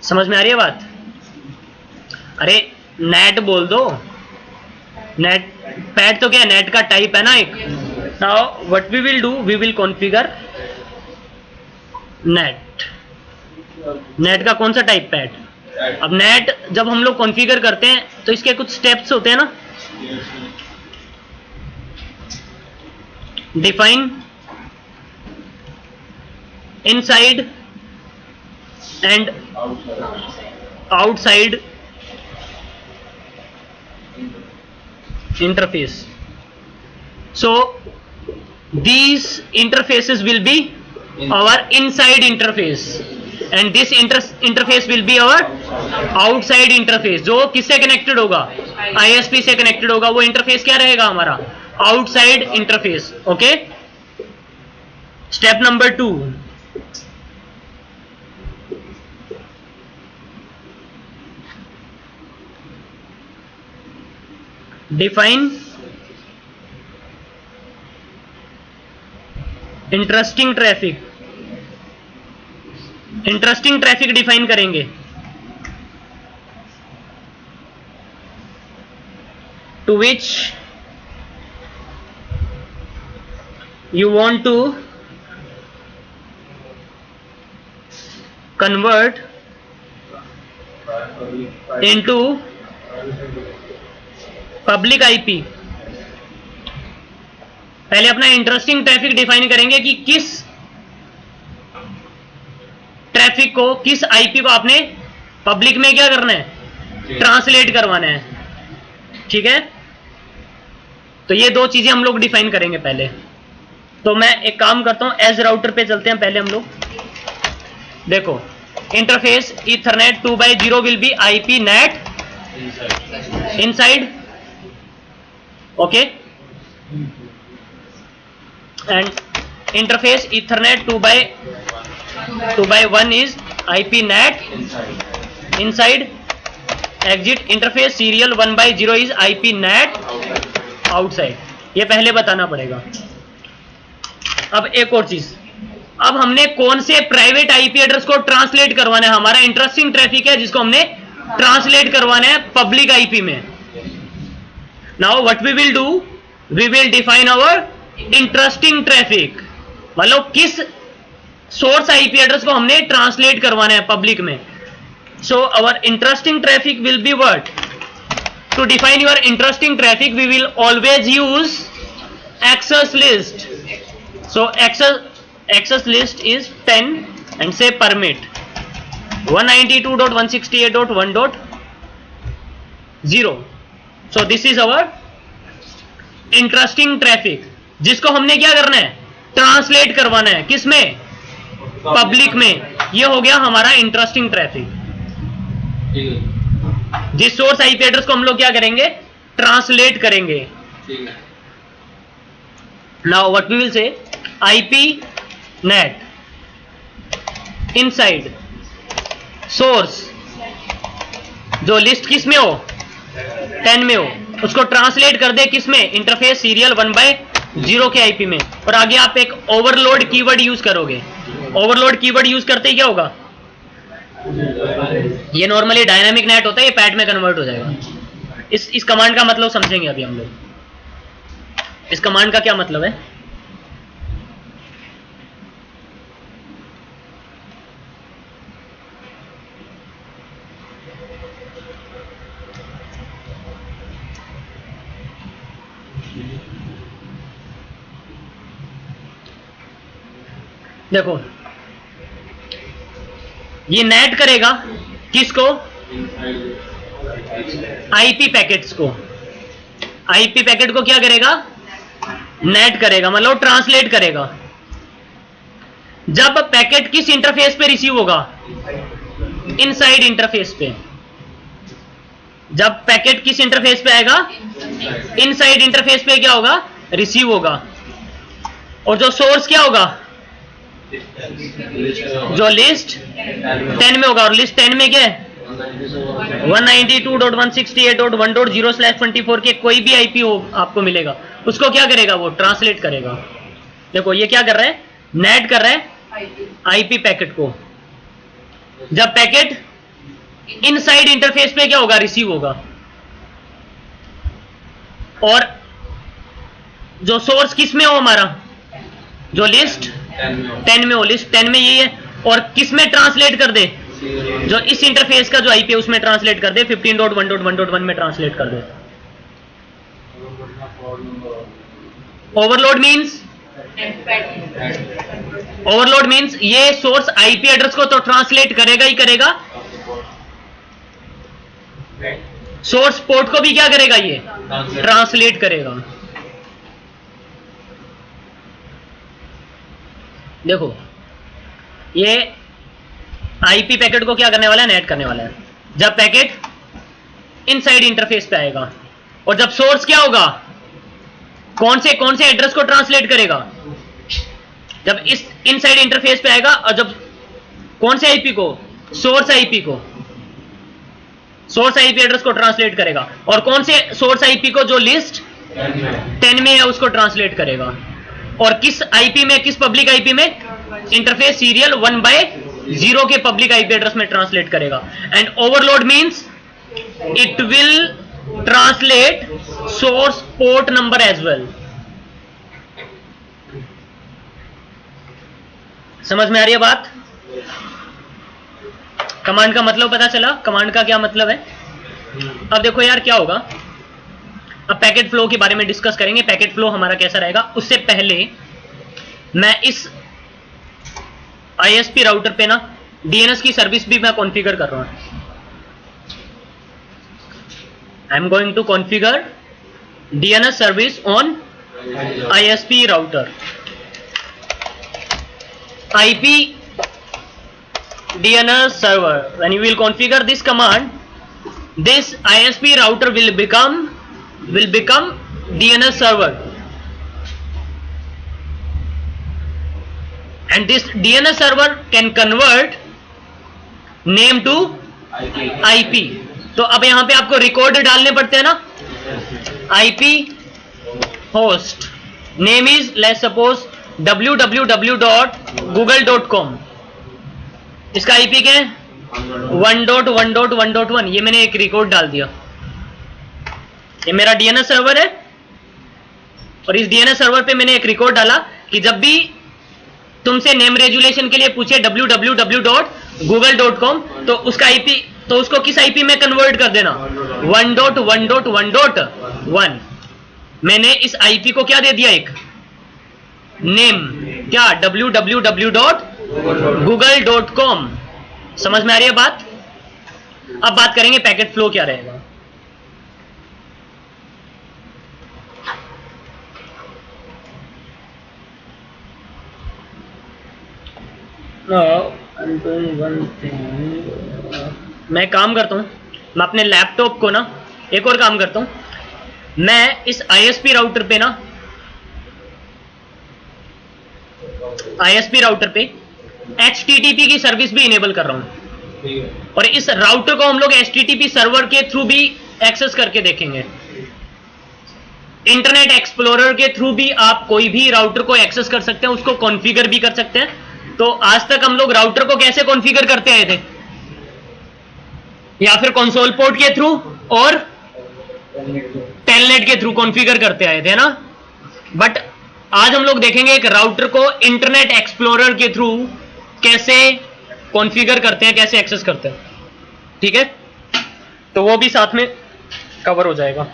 समझ में आ रही है बात? अरे नेट बोल दो, नेट पैड तो क्या है, नेट का टाइप है ना एक। Now what we will do, we will configure NAT. NAT का कौन सा टाइप, पैड। अब नेट जब हम लोग कॉन्फ़िगर करते हैं तो इसके कुछ स्टेप्स होते हैं ना। Define inside and outside interface. So these interfaces will be our inside interface and this interface will be our outside interface. जो किससे कनेक्टेड होगा, ISP से कनेक्टेड होगा, वो इंटरफेस क्या रहेगा हमारा, outside interface. Okay, step number 2, define interesting traffic. Interesting traffic define करेंगे। To which you want to convert into public IP. पहले अपना इंटरेस्टिंग ट्रैफिक डिफाइन करेंगे कि किस ट्रैफिक को, किस आईपी को आपने पब्लिक में क्या करना है, ट्रांसलेट करवाना है। ठीक है, तो ये दो चीजें हम लोग डिफाइन करेंगे पहले। तो मैं एक काम करता हूं, एज राउटर पे चलते हैं पहले हम लोग। देखो, interface Ethernet 2x0 will be IP NAT inside. Okay, and interface Ethernet 2x1 is IP NAT inside. Exit interface serial 1x0 is IP NAT outside. ये पहले बताना पड़ेगा। अब एक और चीज, अब हमने कौन से प्राइवेट आईपी एड्रेस को ट्रांसलेट करवाना है। हमारा इंटरेस्टिंग ट्रैफिक है जिसको हमने ट्रांसलेट करवाना है पब्लिक आईपी में। Now what we will do, we will define our interesting traffic। मतलब किस सोर्स आईपी एड्रेस को हमने ट्रांसलेट करवाना है पब्लिक में। So our interesting traffic will be what? To define your interesting traffic, we will always use access list. So access list is 10 and say permit 192.168.1.0. So this is our interesting traffic जिसको हमने क्या करना है, translate करवाना है, किसमें, public में। ये हो गया हमारा इंटरेस्टिंग ट्रैफिक। जिस सोर्स आईपी एड्रेस को हम लोग क्या करेंगे, ट्रांसलेट करेंगे। Now what we will say, IP NAT inside source, जो लिस्ट किस में हो, 10 में हो, उसको ट्रांसलेट कर दे किसमें, इंटरफेस सीरियल 1x0 के आईपी में। और आगे आप एक ओवरलोड कीवर्ड यूज करोगे। ओवरलोड कीवर्ड यूज करते ही क्या होगा, ये नॉर्मली डायनामिक नेट होता है, ये पैड में कन्वर्ट हो जाएगा। इस कमांड का मतलब समझेंगे अभी हम लोग। इस कमांड का क्या मतलब है, देखो ये नेट करेगा किसको, आईपी पैकेट्स को। आईपी पैकेट को क्या करेगा, नेट करेगा, मतलब ट्रांसलेट करेगा। जब पैकेट किस इंटरफेस पे रिसीव होगा, इनसाइड इंटरफेस पे। जब पैकेट किस इंटरफेस पे आएगा, इनसाइड इंटरफेस पे क्या होगा, रिसीव होगा। और जो सोर्स क्या होगा, जो लिस्ट 10 में होगा। और लिस्ट 10 में क्या है, 192.168.1.0/24 के कोई भी आईपी हो आपको मिलेगा, उसको क्या करेगा, वो ट्रांसलेट करेगा। देखो ये क्या कर रहा है, नेट कर रहा है आईपी पैकेट को। जब पैकेट इनसाइड इंटरफेस पे क्या होगा, रिसीव होगा। और जो सोर्स किस में हो हमारा, जो लिस्ट 10 में हो, लिस्ट 10 में यही है। और किस में ट्रांसलेट कर दे, जो इस इंटरफेस का जो आईपी है उसमें ट्रांसलेट कर दे, 15.1.1.1 में ट्रांसलेट कर दे। ओवरलोड मीन्स ये सोर्स आईपी एड्रेस को तो ट्रांसलेट करेगा ही करेगा, सोर्स पोर्ट को भी क्या करेगा, ये ट्रांसलेट करेगा। देखो ये आईपी पैकेट को क्या करने वाला है, नेट करने वाला है। जब पैकेट इनसाइड इंटरफेस पे आएगा और जब सोर्स क्या होगा, कौन से एड्रेस को ट्रांसलेट करेगा, जब इस इनसाइड इंटरफेस पे आएगा और जब कौन से आईपी को, सोर्स आईपी एड्रेस को ट्रांसलेट करेगा। और कौन से सोर्स आईपी को, जो लिस्ट 10 में है उसको ट्रांसलेट करेगा। और किस आईपी में, किस पब्लिक आईपी में, इंटरफेस सीरियल 1/0 के पब्लिक आईपी एड्रेस में ट्रांसलेट करेगा। And overload means it will translate source port number as well. समझ में आ रही है बात? कमांड का मतलब पता चला, कमांड का क्या मतलब है। अब देखो यार क्या होगा, अब पैकेट फ्लो के बारे में डिस्कस करेंगे। पैकेट फ्लो हमारा कैसा रहेगा, उससे पहले मैं इस आईएसपी राउटर पे ना डीएनएस की सर्विस भी मैं कॉन्फ़िगर कर रहा हूं। I am going to configure DNS service on ISP router. IP DNS server. When you will configure this command, this ISP router will become DNS server, and this DNS server can convert name to IP. तो अब यहां पे आपको record डालने पड़ते हैं ना, IP host name is let's suppose www.google.com। इसका आईपी क्या है, 1.1.1.1। ये मैंने एक रिकॉर्ड डाल दिया, ये मेरा डीएनएस सर्वर है और इस डीएनएस सर्वर पे मैंने एक रिकॉर्ड डाला कि जब भी तुमसे नेम रेजुलेशन के लिए पूछे www.google.com तो उसका आईपी, तो उसको किस आईपी में कन्वर्ट कर देना, 1.1.1.1। मैंने इस आईपी को क्या दे दिया, एक नेम, क्या, www.google.com। समझ में आ रही है बात? अब बात करेंगे पैकेट फ्लो क्या रहेगा। मैं काम करता हूं, मैं अपने लैपटॉप को ना एक और काम करता हूं, मैं इस आईएसपी राउटर पे ना, आईएसपी राउटर पे HTTP की सर्विस भी इनेबल कर रहा हूं। और इस राउटर को हम लोग HTTP सर्वर के थ्रू भी एक्सेस करके देखेंगे। इंटरनेट एक्सप्लोरर के थ्रू भी आप कोई भी राउटर को एक्सेस कर सकते हैं, उसको कॉन्फ़िगर भी कर सकते हैं। तो आज तक हम लोग राउटर को कैसे कॉन्फ़िगर करते आए थे, या फिर कंसोल पोर्ट के थ्रू और टेलनेट के थ्रू कॉन्फ़िगर करते आए थे ना। बट आज हम लोग देखेंगे एक राउटर को इंटरनेट एक्सप्लोरर के थ्रू कैसे कॉन्फ़िगर करते हैं, कैसे एक्सेस करते हैं। ठीक है, तो वो भी साथ में कवर हो जाएगा।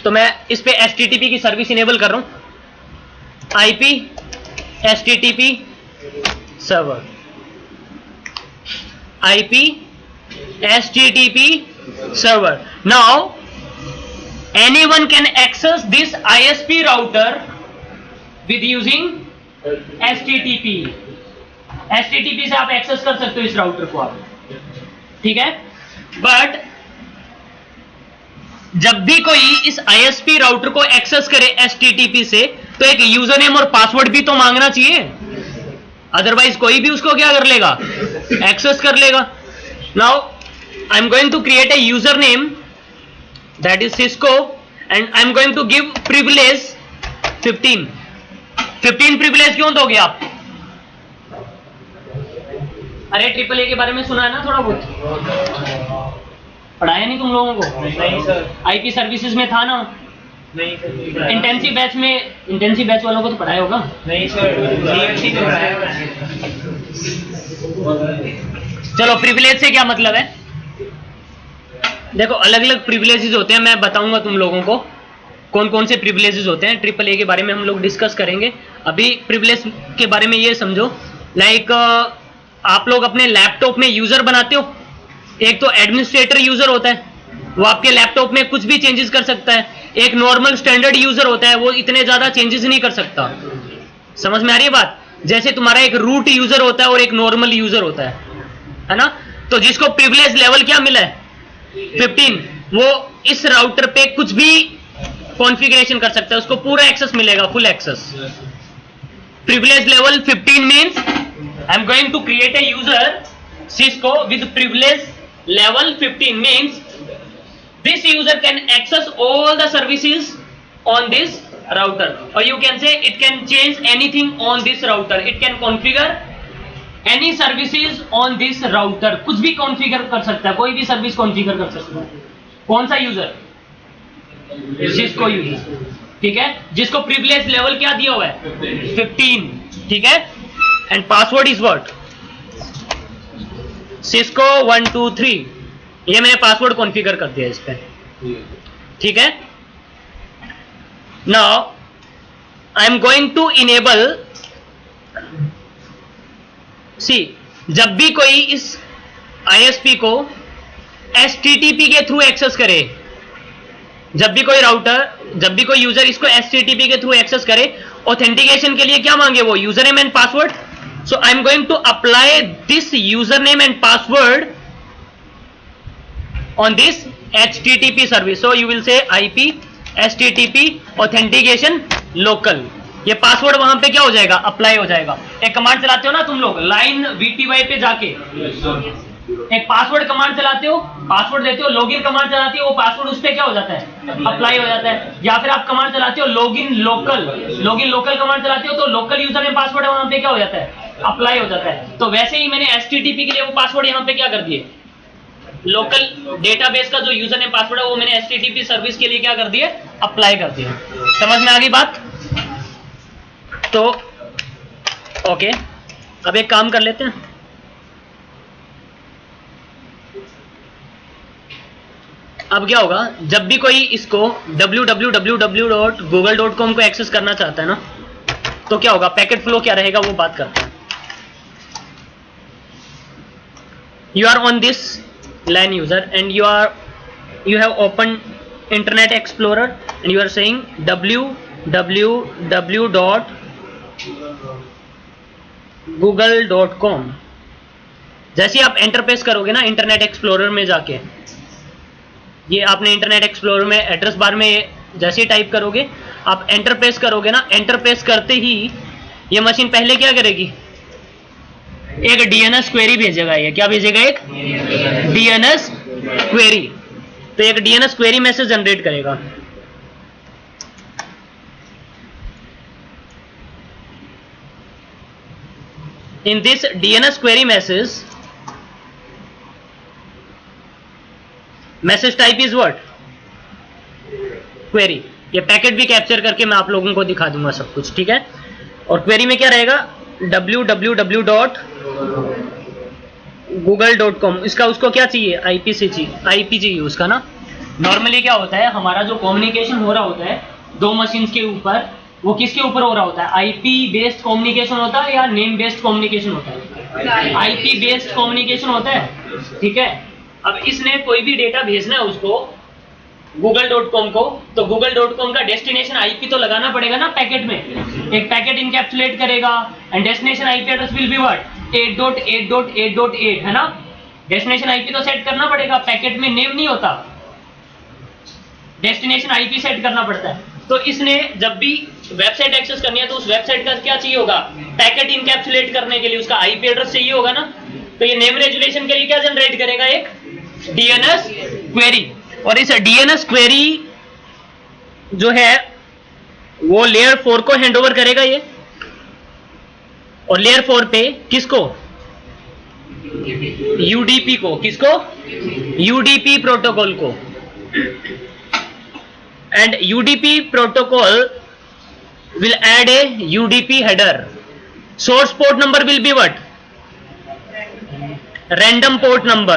तो मैं इस पे HTTP की सर्विस इनेबल कर रहा हूं, IP HTTP server, IP HTTP server. Now anyone can access this ISP router with using HTTP। HTTP से आप एक्सेस कर सकते हो इस राउटर को आप, ठीक है। बट जब भी कोई इस ISP राउटर को एक्सेस करे HTTP से, तो एक यूजर नेम और पासवर्ड भी तो मांगना चाहिए, अदरवाइज कोई भी उसको क्या कर लेगा, एक्सेस कर लेगा। Now I am going to create a user name that is Cisco and I am going to give privilege 15 privilege क्यों दोगे आप? अरे ट्रिपल ए के बारे में सुना है ना थोड़ा बहुत? पढ़ाया नहीं तुम लोगों को? नहीं सर। आईपी सर्विसेज में था ना? नहीं सर। इंटेंसिव बैच में, इंटेंसिव बैच वालों को तो पढ़ाया होगा? नहीं सर, DMC में पढ़ाया। चलो प्रिविलेज से क्या मतलब है? देखो अलग अलग प्रिविलेजेस होते हैं, मैं बताऊंगा तुम लोगों को कौन कौन से प्रिविलेजेस होते हैं। ट्रिपल ए के बारे में हम लोग डिस्कस करेंगे। अभी प्रिविलेज के बारे में ये समझो, लाइक आप लोग अपने लैपटॉप में यूजर बनाते हो, एक तो एडमिनिस्ट्रेटर यूजर होता है, वो आपके लैपटॉप में कुछ भी चेंजेस कर सकता है। एक नॉर्मल स्टैंडर्ड यूजर होता है, वो इतने ज्यादा चेंजेस नहीं कर सकता। समझ में आ रही है बात? जैसे तुम्हारा एक रूट यूजर होता है और एक नॉर्मल यूजर होता है ना? तो जिसको प्रिविलेज लेवल क्या मिला है 15, वो इस राउटर पे कुछ भी कॉन्फ़िगरेशन कर सकता है, उसको पूरा एक्सेस मिलेगा, full access. Privilege level 15 means I am going to create a user Cisco with privilege level 15 means this user can access all the services on this router, or you can say it can change anything on this router, it can configure any services on this router। कुछ भी configure कर सकता है, कोई भी service configure कर सकता है। कौन सा यूजर? Cisco यूजर, ठीक है, जिसको प्रिविलेज लेवल क्या दिया हुआ है 15, ठीक है। And password is what? Cisco 123, ये मैंने पासवर्ड कॉन्फ़िगर कर दिया इस पे, ठीक है। Now I am going to enable, see, जब भी कोई इस ISP को HTTP के थ्रू एक्सेस करे, जब भी कोई राउटर, जब भी कोई यूजर इसको HTTP के थ्रू एक्सेस करे, ऑथेंटिकेशन के लिए क्या मांगे वो? User name and password. So I am going to apply this username and password on this HTTP service. So you will say IP HTTP authentication local। ये password वहां पे क्या हो जाएगा? अप्लाई हो जाएगा। एक कमांड चलाते हो ना तुम लोग, लाइन VTY पे जाके एक पासवर्ड कमांड चलाते हो, पासवर्ड देते हो, लॉगिन कमांड चलाते हो, वो पासवर्ड उस पे क्या हो जाता है? अप्लाई हो जाता है। या फिर आप कमांड चलाते हो लॉगिन लोकल कमांड चलाते हो, तो लोकल यूजर नेम पासवर्ड है वहां पे क्या हो जाता है? अप्लाई हो जाता है। तो वैसे ही मैंने HTTP के लिए वो पासवर्ड यहाँ पे क्या कर दिए? लोकल डेटाबेस का जो यूजर नेम पासवर्ड है वो मैंने HTTP सर्विस के लिए क्या कर दिए? अप्लाई कर दिया। समझ में आ गई बात? तो ओके, अब एक काम कर लेते हैं, अब क्या होगा जब भी कोई इसको www.google.com को एक्सेस करना चाहता है ना, तो क्या होगा? पैकेट फ्लो क्या रहेगा वो बात करते हैं। You are on this LAN user and you have opened Internet Explorer and you are saying www.google.com। जैसे आप एंटर प्रेस करोगे ना इंटरनेट एक्सप्लोरर में जाके, ये आपने इंटरनेट एक्सप्लोरर में एड्रेस बार में जैसे ही टाइप करोगे, आप एंटर प्रेस करोगे ना, एंटर प्रेस करते ही ये मशीन पहले क्या करेगी? एक DNS क्वेरी भेजेगा। ये क्या भेजेगा? एक DNS क्वेरी। तो एक DNS क्वेरी मैसेज जनरेट करेगा। In this DNS query message type is what? Query. ये पैकेट भी कैप्चर करके मैं आप लोगों को दिखा दूंगा सब कुछ, ठीक है। और क्वेरी में क्या रहेगा? www.google.com। इसका उसको क्या चाहिए? IP चाहिए उसका ना। नॉर्मली क्या होता है, हमारा जो कम्युनिकेशन हो रहा होता है दो मशीन्स के ऊपर, वो किसके ऊपर हो रहा होता है? IP बेस्ड कम्युनिकेशन होता है या नेम बेस्ड कम्युनिकेशन होता है? IP बेस्ड कम्युनिकेशन होता है, ठीक है। अब इसने कोई भी डेटा भेजना है उसको google.com को, तो google.com का डेस्टिनेशन IP तो लगाना पड़ेगा ना पैकेट में। एक पैकेट इनकैप्सुलेट करेगा and destination IP address will be what? 8.8.8.8 है ना। डेस्टिनेशन IP तो सेट करना पड़ेगा, पैकेट में नेम नहीं होता, डेस्टिनेशन IP सेट करना पड़ता है। तो इसने जब भी वेबसाइट एक्सेस करनी है तो उस वेबसाइट का क्या चाहिए होगा? पैकेट इनकैप्सुलेट करने के लिए उसका IP एड्रेस चाहिए होगा ना। तो ये नेम रेजुलेशन के लिए क्या जनरेट करेगा? एक DNS क्वेरी। और इस DNS क्वेरी जो है वो लेयर 4 को हैंडओवर करेगा ये, और लेयर 4 पे किसको? यूडीपी को, किसको? यूडीपी प्रोटोकॉल को। And UDP protocol will add a UDP header. Source port number will be what? Random port number.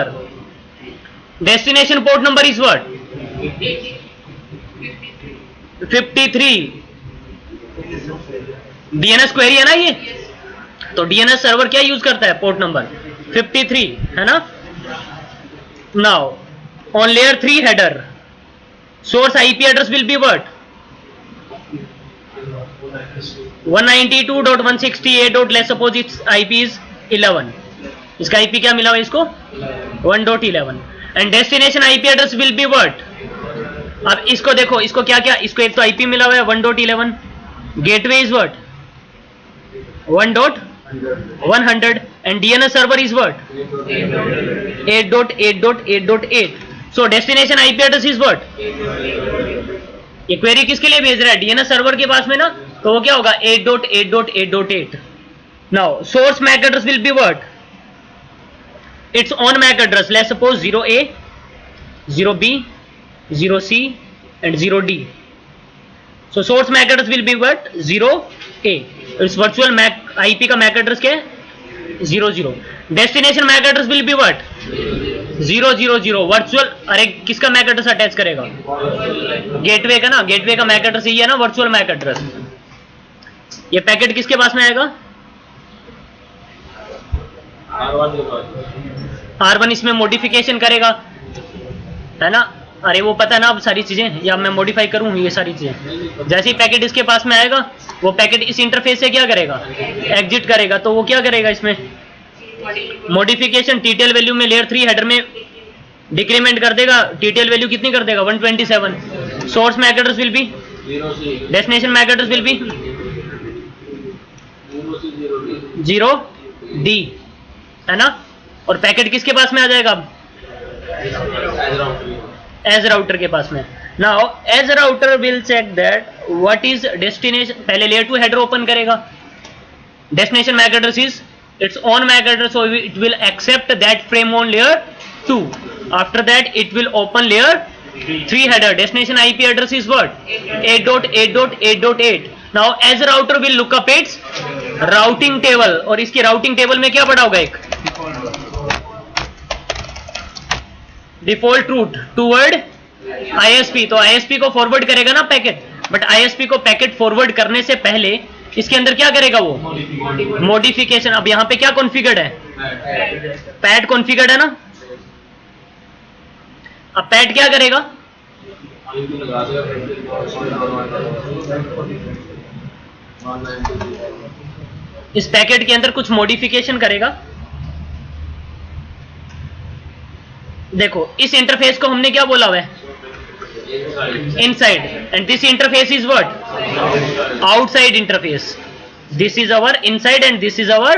Destination port number is what? 53. DNS query है ना ये, तो DNS सर्वर क्या यूज करता है? पोर्ट नंबर 53 है ना। Now on layer 3 header, source IP address will be what? 192.168. let's suppose its IP is 11. इसका IP क्या मिला हुआ इसको? 1.11. And destination IP address will be what? अब इसको देखो, इसको क्या क्या, इसको एक तो IP मिला हुआ है 1.11. Gateway is what? 1.100 and DNS server is what? 8.8.8.8. So destination IP address is what? ये क्वेरी किसके लिए भेज रहा है? DNS सर्वर के पास में ना, तो वो क्या होगा? 8.8.8.8. Now source MAC address will be what? Its own MAC address. Let's suppose 0A, 0B, 0C and 0D. So source MAC address will be what? 0A. It's virtual MAC IP का MAC address क्या है? 00. Destination MAC address will be what? 000. Virtual, अरे किसका MAC address attach करेगा? Gateway का ना, gateway का MAC address यही है ना, वर्चुअल मैक एड्रेस. ये पैकेट किसके पास में आएगा? R1 इसमें मॉडिफिकेशन करेगा, है ना। अरे वो पता है ना अब सारी चीजें, या मैं मॉडिफाई करूं ये सारी चीजें. जैसे ही पैकेट इसके पास में आएगा, वो पैकेट इस इंटरफेस से क्या करेगा? एग्जिट करेगा. तो वो क्या करेगा इसमें? मॉडिफिकेशन TTL वैल्यू में लेयर 3 हेडर में डिक्रीमेंट कर देगा. TTL वैल्यू कितनी कर देगा? 127. Source MAC address will be, destination MAC address will be 0D, है ना. और पैकेट किसके पास में आ जाएगा? एज राउटर के पास में. Now as router will check that what is destination. पहले लेयर 2 हेडर ओपन करेगा. Destination MAC address is its own MAC address, so it will accept that frame on layer 2. After that it will open layer 3 header. Destination IP address is what? 8.8.8.8. now as router will look up its routing table, और इसकी routing table में क्या पड़ा होगा? एक default route toward ISP. तो ISP को forward करेगा ना पैकेट, बट ISP को पैकेट फॉरवर्ड करने से पहले इसके अंदर क्या करेगा? वो मॉडिफिकेशन. अब यहां पे क्या कॉन्फ़िगर्ड है? पैड कॉन्फ़िगर्ड है ना. अब पैड क्या करेगा? इस पैकेट के अंदर कुछ मॉडिफिकेशन करेगा. देखो इस इंटरफेस को हमने क्या बोला हुआ है? inside, and this interface is what? Outside interface. This is our inside and this is our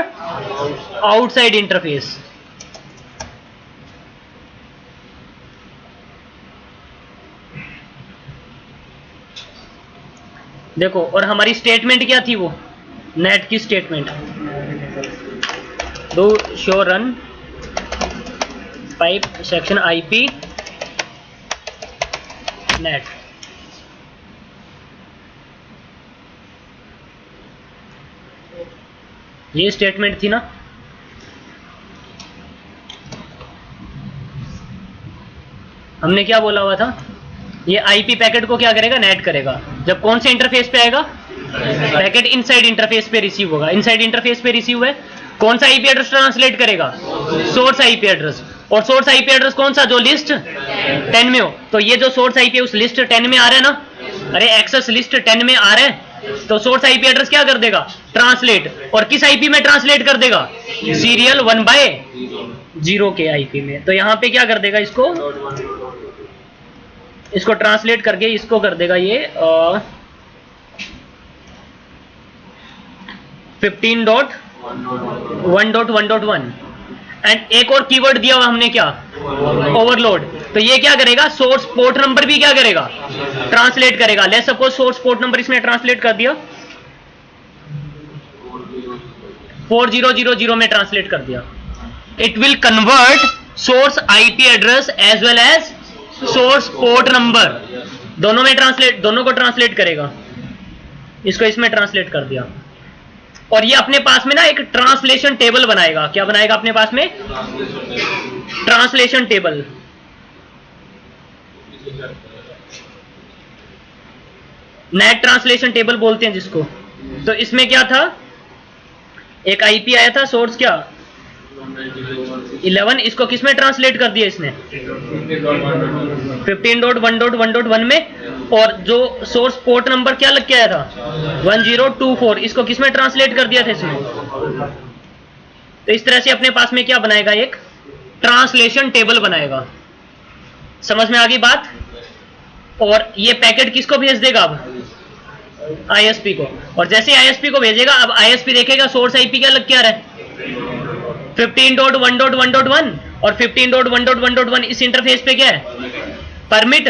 outside interface. देखो, और हमारी स्टेटमेंट क्या थी? वो नेट की statement, do show run pipe section IP net. ये स्टेटमेंट थी ना. हमने क्या बोला हुआ था? ये IP पैकेट को क्या करेगा? नेट करेगा. जब कौन से इंटरफेस पे आएगा? पैकेट इनसाइड इंटरफेस पे रिसीव होगा. इनसाइड इंटरफेस पे रिसीव है, कौन सा IP एड्रेस ट्रांसलेट करेगा? Source IP address. और सोर्स IP एड्रेस कौन सा? जो लिस्ट 10 में हो. तो ये जो सोर्स IP उस लिस्ट 10 में आ रहा है ना, अरे एक्सेस लिस्ट 10 में आ रहा है, तो सोर्स IP एड्रेस क्या कर देगा? ट्रांसलेट. और किस IP में ट्रांसलेट कर देगा? सीरियल 1/0 के IP में. तो यहां पे क्या कर देगा? इसको ट्रांसलेट करके इसको कर देगा ये 15.1.1.1. एंड एक और कीवर्ड दिया हुआ हमने क्या? ओवरलोड. तो ये क्या करेगा? सोर्स पोर्ट नंबर भी क्या करेगा? ट्रांसलेट करेगा. Let's suppose source port number इसमें ट्रांसलेट कर दिया 4000 में ट्रांसलेट कर दिया. It will convert source IP address as well as source port number, दोनों में ट्रांसलेट, दोनों को ट्रांसलेट करेगा। इसको इसमें ट्रांसलेट कर दिया, और ये अपने पास में ना एक ट्रांसलेशन टेबल बनाएगा। क्या बनाएगा अपने पास में? Translation table. Net translation table बोलते हैं जिसको। तो इसमें क्या था, एक आईपी आया था सोर्स क्या 11, इसको किस में ट्रांसलेट कर दिया इसने 15.1.1.1 में, और जो सोर्स पोर्ट नंबर क्या लग के आया था 1024, इसको किस में ट्रांसलेट कर दिया था इसमें। तो इस तरह से अपने पास में क्या बनाएगा, एक ट्रांसलेशन टेबल बनाएगा। समझ में आ गई बात। और ये पैकेट किसको भेज देगा अब, आईएसपी को, और जैसे आईएसपी को भेजेगा अब आईएसपी देखेगा सोर्स आईपी क्या लग के आ रहा है 15.1.1.1 और 15.1.1.1 इस इंटरफेस पे क्या है permit.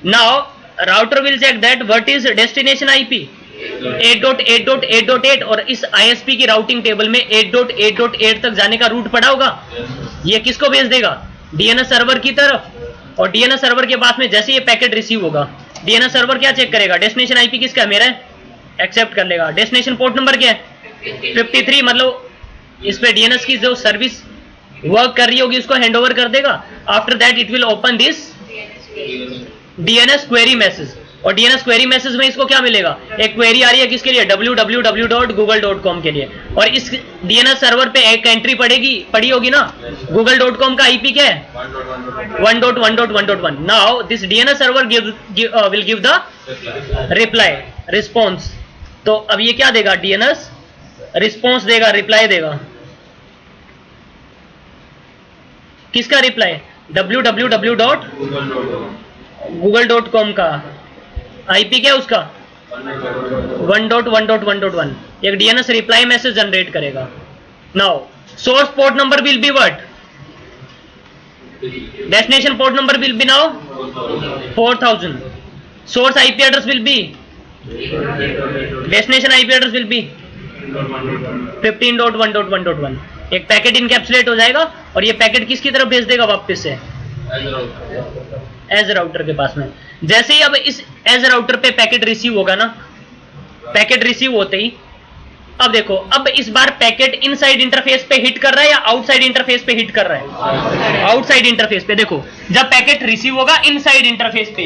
Now router will check that what is destination IP 8.8.8.8 और इस आईएसपी की राउटिंग टेबल में 8.8.8 तक जाने का रूट पड़ा होगा। ये किसको भेज देगा, डीएनएस सर्वर की तरफ। और डीएनएस सर्वर के पास में जैसे ये पैकेट रिसीव होगा, डीएनएस सर्वर क्या चेक करेगा, डेस्टिनेशन आईपी किसका है, मेरा है, एक्सेप्ट कर लेगा। डेस्टिनेशन पोर्ट नंबर क्या है 53, मतलब इस पे डीएनएस की जो सर्विस वर्क कर रही होगी उसको हैंडओवर कर देगा। After that it will open this DNS query message, और डीएनएस क्वेरी मैसेज में इसको क्या मिलेगा, एक क्वेरी आ रही है किसके लिए www.google.com के लिए, और इस डीएनएस सर्वर पे एक एंट्री पड़ी होगी ना, google.com का आईपी क्या है 1.1.1.1। Now this DNS server will give the reply response. तो अब ये क्या देगा, डीएनएस रिस्पॉन्स देगा, रिप्लाई देगा। किसका रिप्लाई, www.google.com का आईपी क्या है उसका 1.1.1.1, एक डीएनएस रिप्लाई मैसेज जनरेट करेगा। Now source port number will be what, destination port number will be now 4000, source IP address will be, destination IP address will B 15.1.1.1। एक packet encapsulate हो जाएगा और ये पैकेट किसकी तरफ भेज देगा वापस से, एज राउटर के पास में। जैसे ही अब इस एज राउटर पे पैकेट रिसीव होगा ना, पैकेट रिसीव होते ही अब देखो, अब इस बार पैकेट इनसाइड इंटरफेस पे हिट कर रहा है या आउटसाइड इंटरफेस पे हिट कर रहा है, आउटसाइड इंटरफेस पे। देखो जब पैकेट रिसीव होगा इनसाइड इंटरफेस पे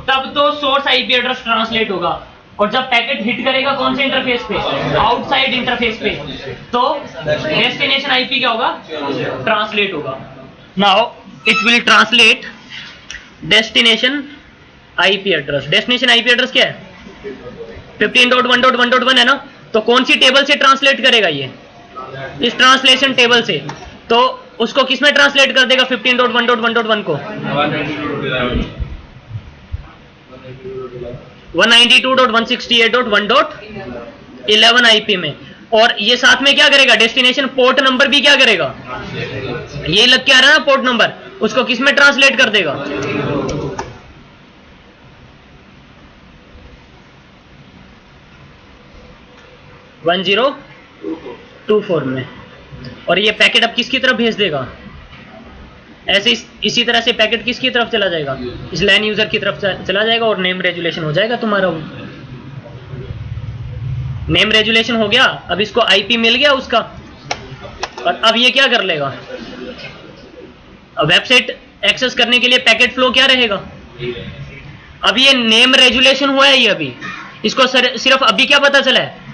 तब तो सोर्स आईपी एड्रेस ट्रांसलेट होगा, और जब पैकेट हिट करेगा कौन से इंटरफेस पे, आउटसाइड इंटरफेस पे, तो डेस्टिनेशन आईपी क्या होगा, ट्रांसलेट होगा। Now it will translate destination IP address. Destination IP address क्या है 15.1.1.1 है ना, तो कौन सी टेबल से ट्रांसलेट करेगा ये, इस ट्रांसलेशन टेबल से। तो उसको किस में ट्रांसलेट कर देगा 15.1.1.1 को 192.168.1.11 आईपी में, और ये साथ में क्या करेगा, डेस्टिनेशन पोर्ट नंबर भी क्या करेगा, ये लग के आ रहा है ना पोर्ट नंबर, उसको किस में ट्रांसलेट कर देगा 1024 में, और ये पैकेट अब किसकी तरफ भेज देगा, ऐसे इसी तरह से पैकेट किसकी तरफ चला जाएगा, इस लैन यूजर की तरफ चला जाएगा, और नेम रेजुलेशन हो जाएगा तुम्हारा। नेम रेजुलेशन हो गया, अब इसको आईपी मिल गया उसका, और अब ये क्या कर लेगा, वेबसाइट एक्सेस करने के लिए पैकेट फ्लो क्या रहेगा, अब ये नेम रेजुलेशन हुआ है, ये अभी इसको सिर्फ अभी क्या पता चला है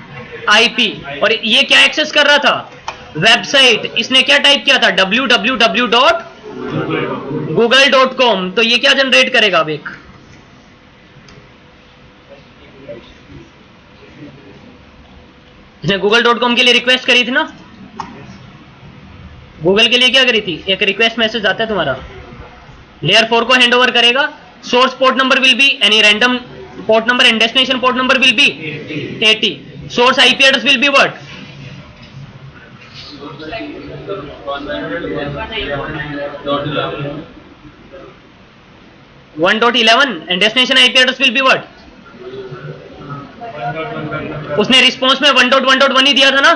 आईपी, और ये क्या एक्सेस कर रहा था, वेबसाइट। इसने क्या टाइप किया था www.google.com, तो ये क्या जनरेट करेगा अब, एक इसने google.com के लिए रिक्वेस्ट करी थी ना, गूगल के लिए क्या करी थी, एक रिक्वेस्ट मैसेज आता है तुम्हारा, लेयर 4 को हैंड ओवर करेगा। Source port number will be any random port number and destination port number will be 80, source IP address will be what 1.11 and destination IP address will be what, उसने response में 1.1.1 ही दिया था ना,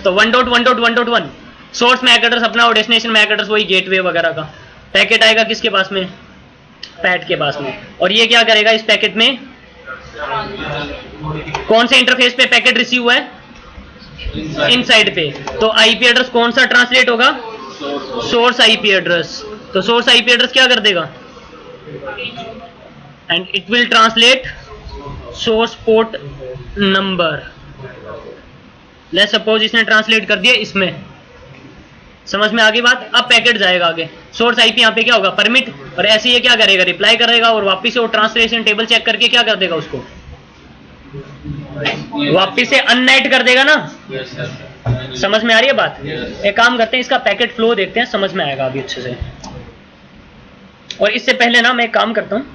तो 1.1.1.1 source MAC address अपना और destination MAC address वही gateway वगैरह का। पैकेट आएगा किसके पास में, पैट के पास में, और ये क्या करेगा इस पैकेट में, कौन से इंटरफेस पे पैकेट रिसीव हुआ है, इनसाइड पे, तो आईपी एड्रेस कौन सा ट्रांसलेट होगा, सोर्स आईपी एड्रेस। तो सोर्स आईपी एड्रेस क्या कर देगा, and it will translate source port number. Let's suppose इसने ट्रांसलेट कर दिया इसमें, समझ में आ गई बात। अब पैकेट जाएगा आगे, सोर्स आईपी यहाँ पे क्या होगा, परमिट, और ऐसे ये क्या करेगा, रिप्लाई करेगा और वापिस से वो ट्रांसलेशन टेबल चेक करके क्या कर देगा, उसको वापिस से अननेट कर देगा ना। समझ में आ रही है बात। एक काम करते हैं, इसका पैकेट फ्लो देखते हैं, समझ में आएगा अभी अच्छे से। और इससे पहले ना मैं एक काम करता हूँ,